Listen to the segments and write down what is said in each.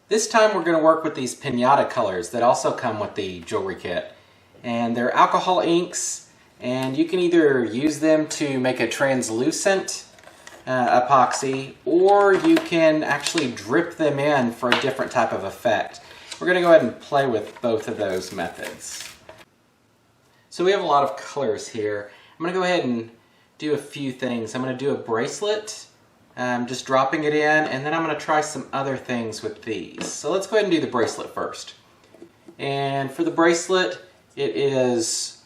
This time we're going to work with these pinata colors that also come with the jewelry kit. And they're alcohol inks, and you can either use them to make a translucent epoxy, or you can actually drip them in for a different type of effect. We're going to go ahead and play with both of those methods. So we have a lot of colors here. I'm going to go ahead and do a few things. I'm going to do a bracelet, just dropping it in, and then I'm going to try some other things with these. So let's go ahead and do the bracelet first. And for the bracelet, it is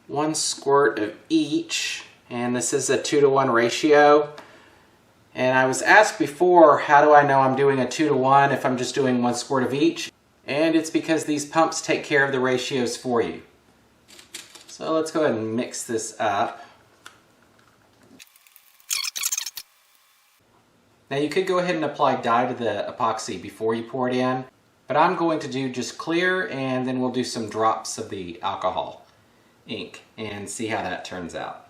1 squirt of each, and this is a 2-to-1 ratio. And I was asked before, how do I know I'm doing a 2-to-1 if I'm just doing 1 squirt of each? And it's because these pumps take care of the ratios for you. So let's go ahead and mix this up. Now you could go ahead and apply dye to the epoxy before you pour it in, but I'm going to do just clear, and then we'll do some drops of the alcohol ink and see how that turns out.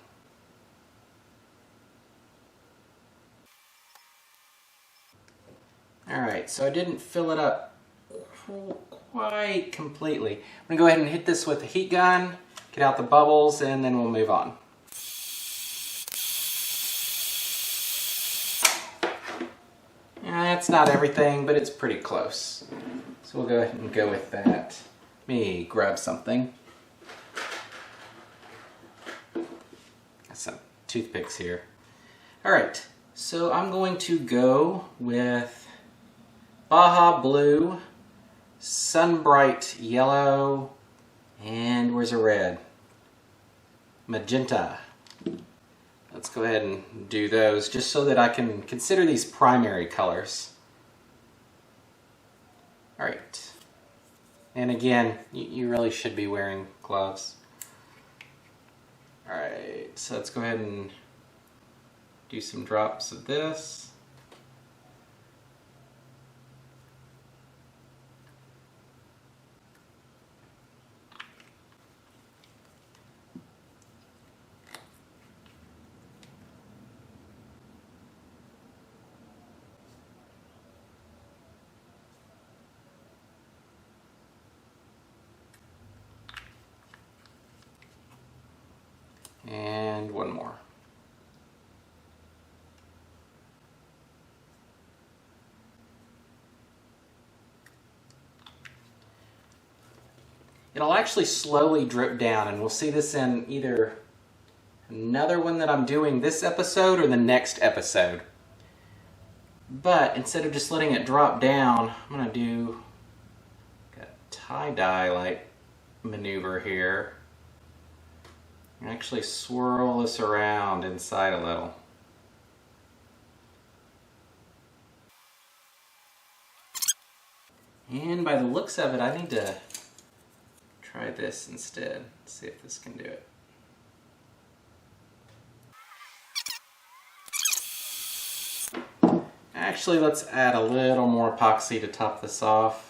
Alright, so I didn't fill it up quite completely. I'm going to go ahead and hit this with a heat gun, get out the bubbles, and then we'll move on. That's not everything, but it's pretty close. So we'll go ahead and go with that. Let me grab something. Got some toothpicks here. Alright, so I'm going to go with Baja Blue, Sunbright Yellow, and where's a red? Magenta. Let's go ahead and do those just so that I can consider these primary colors. Alright. And again, you really should be wearing gloves. Alright, so let's go ahead and do some drops of this. And one more. It'll actually slowly drip down, and we'll see this in either another one that I'm doing this episode or the next episode. But instead of just letting it drop down, I'm going to do a tie-dye like maneuver here. And actually swirl this around inside a little. And by the looks of it, I need to try this instead. See if this can do it. Actually, let's add a little more epoxy to top this off.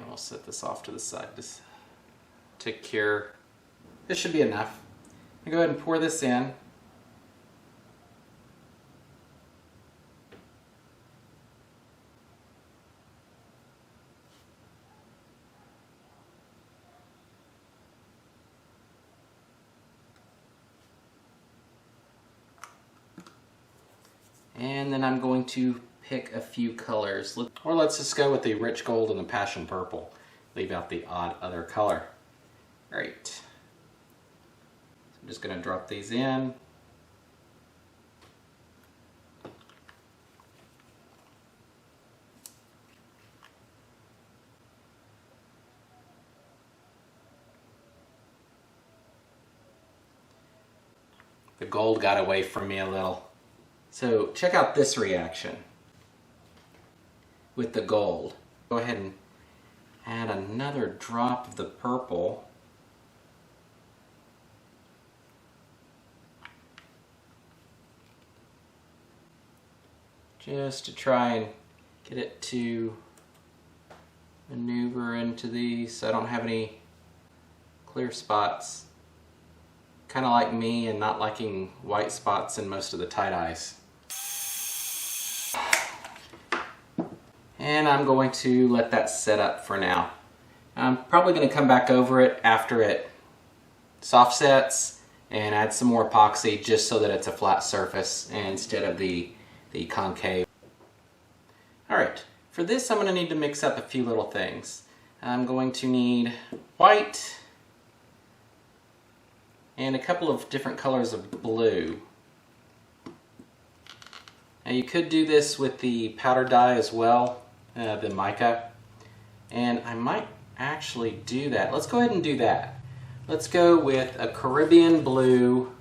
We'll set this off to the side just to cure. This should be enough. I'll go ahead and pour this in. And then I'm going to pick a few colors, or let's just go with the rich gold and the passion purple. Leave out the odd other color. Great. So I'm just going to drop these in. The gold got away from me a little. So check out this reaction with the gold. Go ahead and add another drop of the purple. Just to try and get it to maneuver into these so I don't have any clear spots. Kind of like me and not liking white spots in most of the tie-dyes. And I'm going to let that set up for now. I'm probably going to come back over it after it soft sets and add some more epoxy just so that it's a flat surface instead of the concave. Alright, for this I'm going to need to mix up a few little things. I'm going to need white and a couple of different colors of blue. Now you could do this with the powder dye as well, the mica, and I might actually do that. Let's go ahead and do that. Let's go with a Caribbean blue,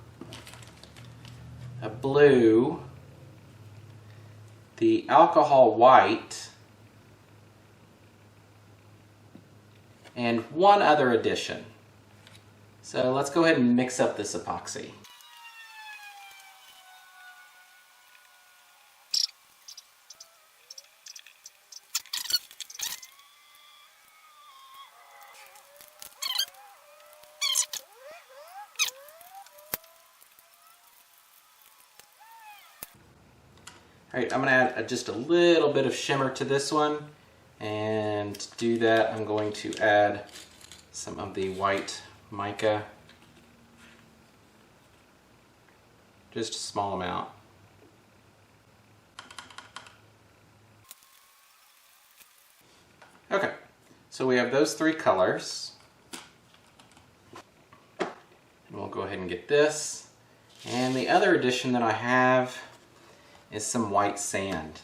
a blue, the alcohol white, and one other addition. So let's go ahead and mix up this epoxy. Alright, I'm going to add just a little bit of shimmer to this one, and to do that I'm going to add some of the white mica, just a small amount. Okay, so we have those three colors, and we'll go ahead and get this. And the other addition that I have is some white sand.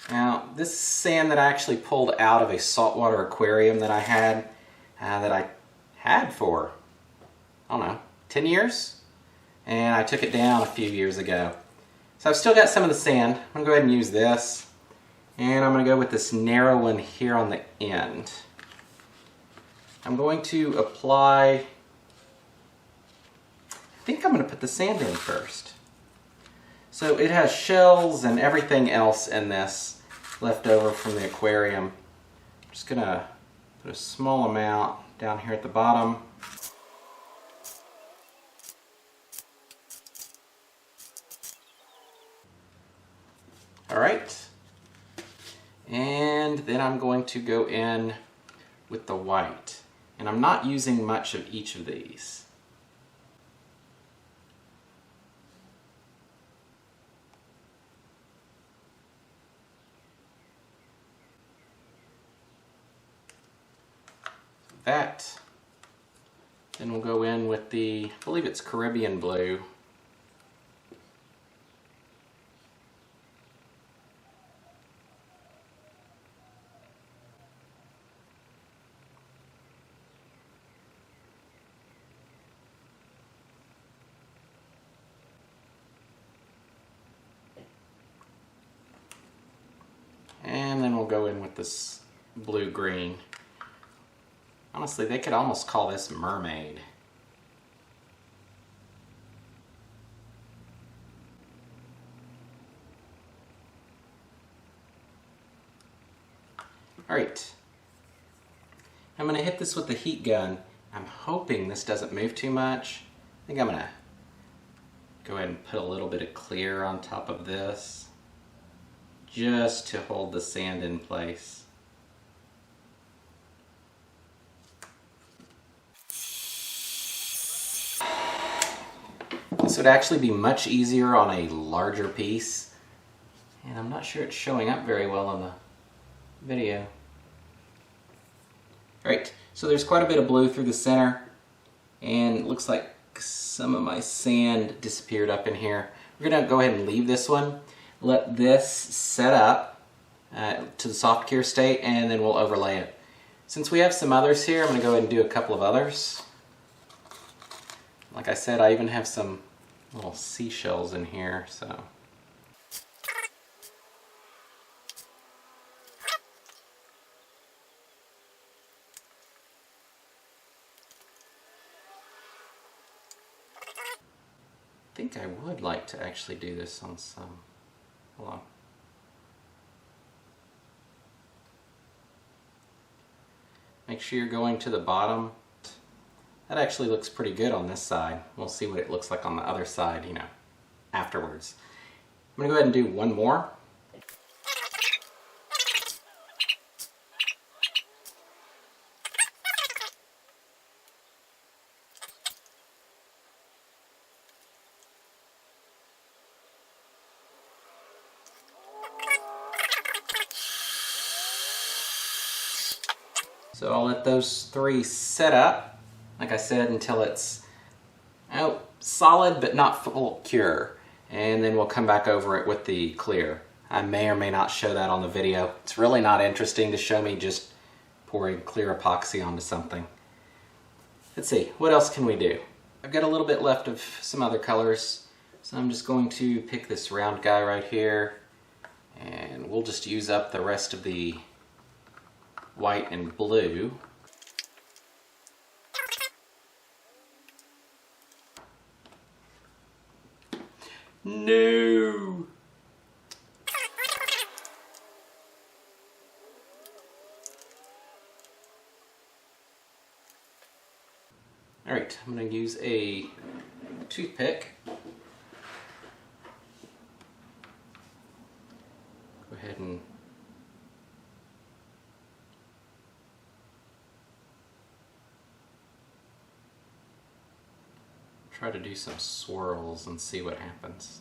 Now, this is sand that I actually pulled out of a saltwater aquarium that I had, for, I don't know, 10 years? And I took it down a few years ago. So I've still got some of the sand. I'm going to go ahead and use this. And I'm going to go with this narrow one here on the end. I'm going to apply, I think I'm going to put the sand in first. So it has shells and everything else in this left over from the aquarium. I'm just going to put a small amount down here at the bottom. Alright. And then I'm going to go in with the white. And I'm not using much of each of these. That. Then we'll go in with the, I believe it's Caribbean blue. And then we'll go in with this blue-green. Honestly, they could almost call this mermaid. Alright. I'm going to hit this with the heat gun. I'm hoping this doesn't move too much. I think I'm going to go ahead and put a little bit of clear on top of this, just to hold the sand in place. This would actually be much easier on a larger piece, and I'm not sure it's showing up very well on the video. Alright, so there's quite a bit of blue through the center, and it looks like some of my sand disappeared up in here. We're going to go ahead and leave this one, let this set up to the soft cure state, and then we'll overlay it. Since we have some others here, I'm going to go ahead and do a couple of others. Like I said, I even have some little seashells in here, so. I think I would like to actually do this on some, hold on. Make sure you're going to the bottom. That actually looks pretty good on this side. We'll see what it looks like on the other side, you know, afterwards. I'm going to go ahead and do one more. So I'll let those three set up, like I said, until it's solid but not full cure. And then we'll come back over it with the clear. I may or may not show that on the video. It's really not interesting to show me just pouring clear epoxy onto something. Let's see, what else can we do? I've got a little bit left of some other colors, so I'm just going to pick this round guy right here, and we'll just use up the rest of the white and blue. No! Alright, I'm going to use a toothpick. Go ahead and try to do some swirls and see what happens.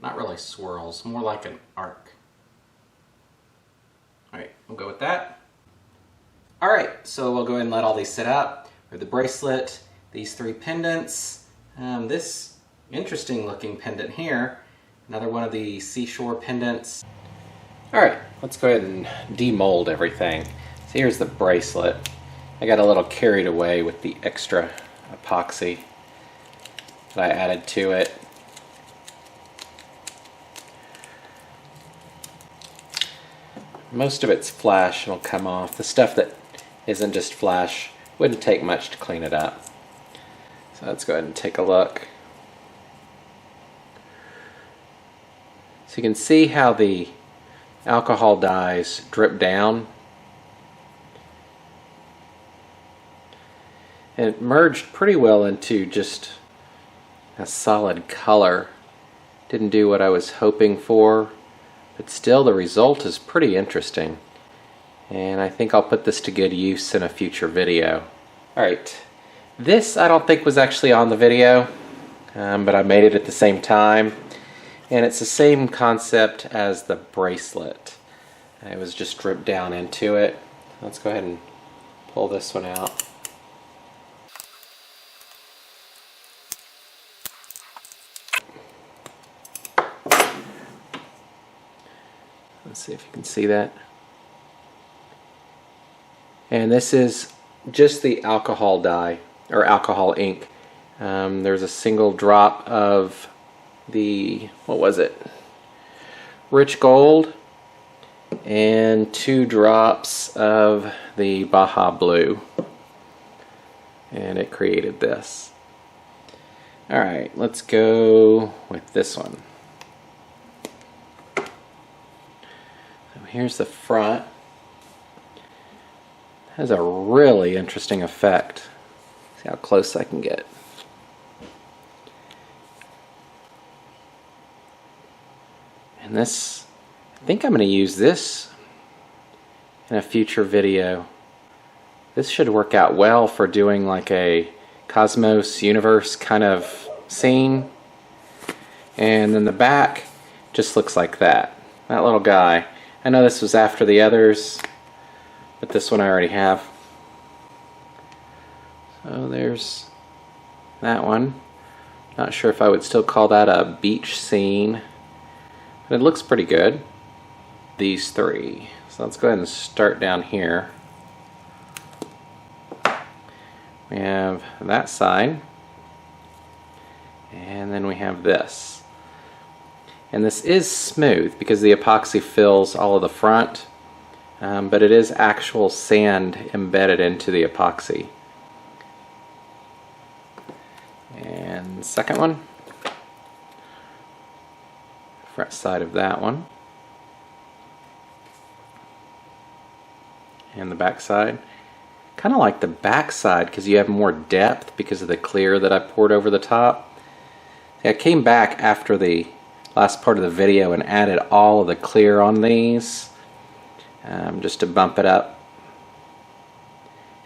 Not really swirls, more like an arc. Alright, we'll go with that. Alright, so we'll go ahead and let all these sit up. We have the bracelet, these three pendants, this interesting looking pendant here, another one of the seashore pendants. Alright, let's go ahead and demold everything. So here's the bracelet. I got a little carried away with the extra epoxy that I added to it. Most of it's flash and it'll come off. The stuff that isn't just flash wouldn't take much to clean it up. So let's go ahead and take a look. So you can see how the alcohol dyes drip down. And it merged pretty well into just a solid color. Didn't do what I was hoping for, but still the result is pretty interesting. And I think I'll put this to good use in a future video. Alright, this I don't think was actually on the video, but I made it at the same time. And it's the same concept as the bracelet. It was just dripped down into it. Let's go ahead and pull this one out. Let's see if you can see that. And this is just the alcohol dye, or alcohol ink. There's a single drop of the, what was it? Rich gold, and 2 drops of the Baja blue. And it created this. Alright, let's go with this one. So here's the front. Has a really interesting effect. See how close I can get. And this, I think I'm going to use this in a future video. This should work out well for doing like a Cosmos universe kind of scene. And then the back just looks like that. That little guy. I know this was after the others, but this one I already have. So there's that one. Not sure if I would still call that a beach scene, but it looks pretty good. These three. So let's go ahead and start down here. We have that side, and then we have this. And this is smooth because the epoxy fills all of the front. But it is actual sand embedded into the epoxy. And the second one, front side of that one, and the back side. Kind of like the back side because you have more depth because of the clear that I poured over the top. I came back after the last part of the video and added all of the clear on these just to bump it up.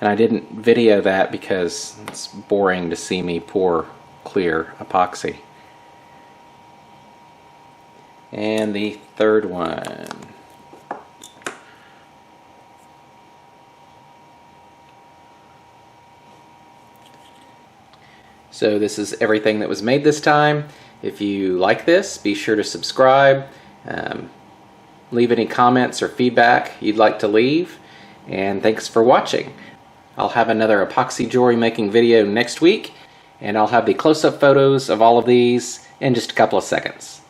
And I didn't video that because it's boring to see me pour clear epoxy. And the third one. So this is everything that was made this time. If you like this, be sure to subscribe. Leave any comments or feedback you'd like to leave. And thanks for watching. I'll have another epoxy jewelry making video next week, and I'll have the close-up photos of all of these in just a couple of seconds.